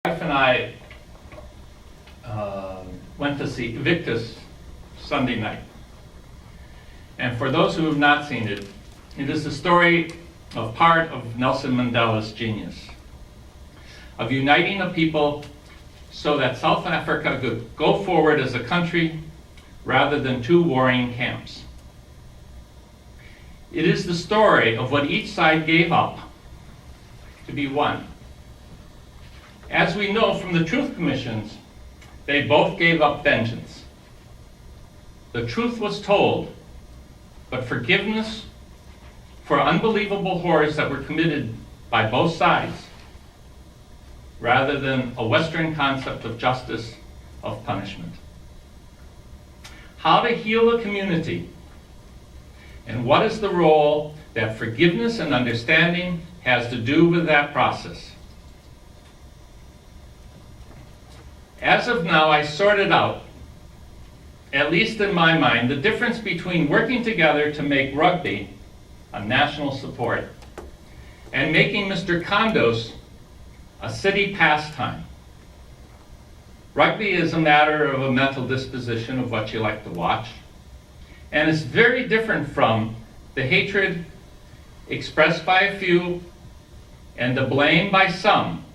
wife and I went to see Victus Sunday night. And for those who have not seen it, it is the story of part of Nelson Mandela's genius, of uniting a people so that South Africa could go forward as a country rather than two warring camps. It is the story of what each side gave up to be one. As we know from the Truth Commissions, they both gave up vengeance. The truth was told, but forgiveness for unbelievable horrors that were committed by both sides, rather than a Western concept of justice, of punishment. How to heal a community, and what is the role that forgiveness and understanding has to do with that process. As of now, I sorted out, at least in my mind, the difference between working together to make rugby a national sport and making Mr. Kondos a city pastime. Rugby is a matter of a mental disposition of what you like to watch, and it's very different from the hatred expressed by a few and the blame by some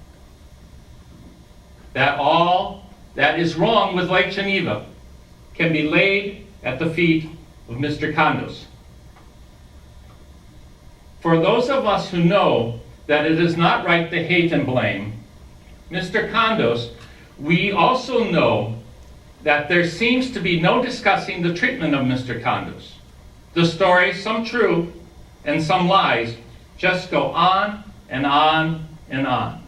that all that is wrong with Lake Geneva can be laid at the feet of Mr. Kondos. For those of us who know that it is not right to hate and blame Mr. Kondos, we also know that there seems to be no discussing the treatment of Mr. Kondos. The stories, some true and some lies, just go on and on and on.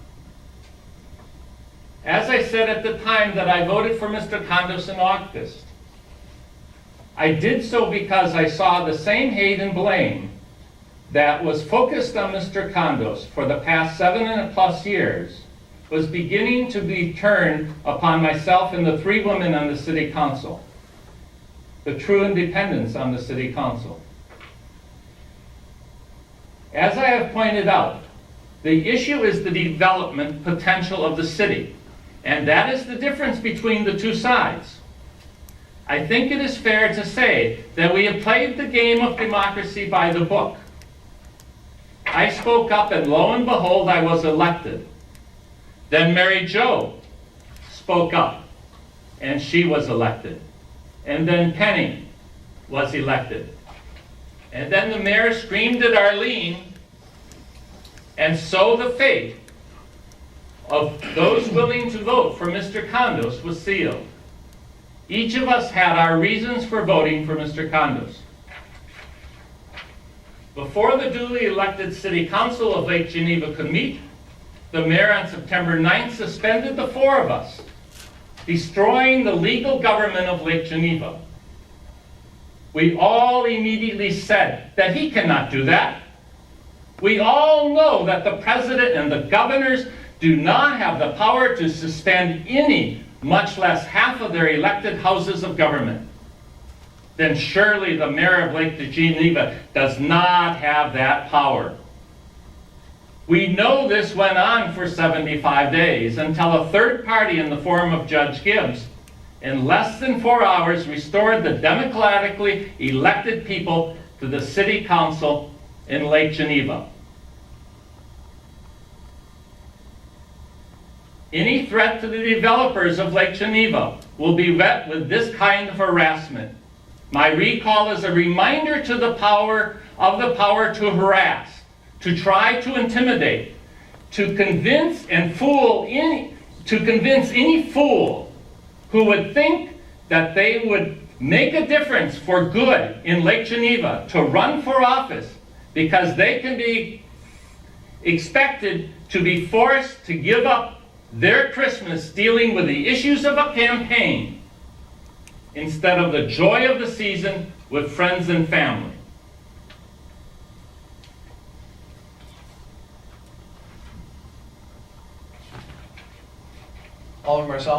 As I said at the time that I voted for Mr. Kondos in August, I did so because I saw the same hate and blame that was focused on Mr. Kondos for the past 7+ years was beginning to be turned upon myself and the 3 women on the city council, the true independents on the city council. As I have pointed out, the issue is the development potential of the city, and that is the difference between the two sides. I think it is fair to say that we have played the game of democracy by the book. I spoke up, and lo and behold, I was elected. Then Mary Jo spoke up, and she was elected. And then Penny was elected. And then the mayor screamed at Arlene, and so the fate of those willing to vote for Mr. Kondos was sealed. Each of us had our reasons for voting for Mr. Kondos. Before the duly elected City Council of Lake Geneva could meet, the mayor on September 9th suspended the 4 of us, destroying the legal government of Lake Geneva. We all immediately said that he cannot do that. We all know that the president and the governors do not have the power to suspend any, much less half of their elected houses of government. Then surely the mayor of Lake Geneva does not have that power. We know this went on for 75 days until a third party in the form of Judge Gibbs, in less than 4 hours, restored the democratically elected people to the city council in Lake Geneva. Any threat to the developers of Lake Geneva will be met with this kind of harassment. My recall is a reminder to the power to harass, to try to intimidate, to convince any fool who would think that they would make a difference for good in Lake Geneva to run for office because they can be expected to be forced to give up their Christmas dealing with the issues of a campaign instead of the joy of the season with friends and family.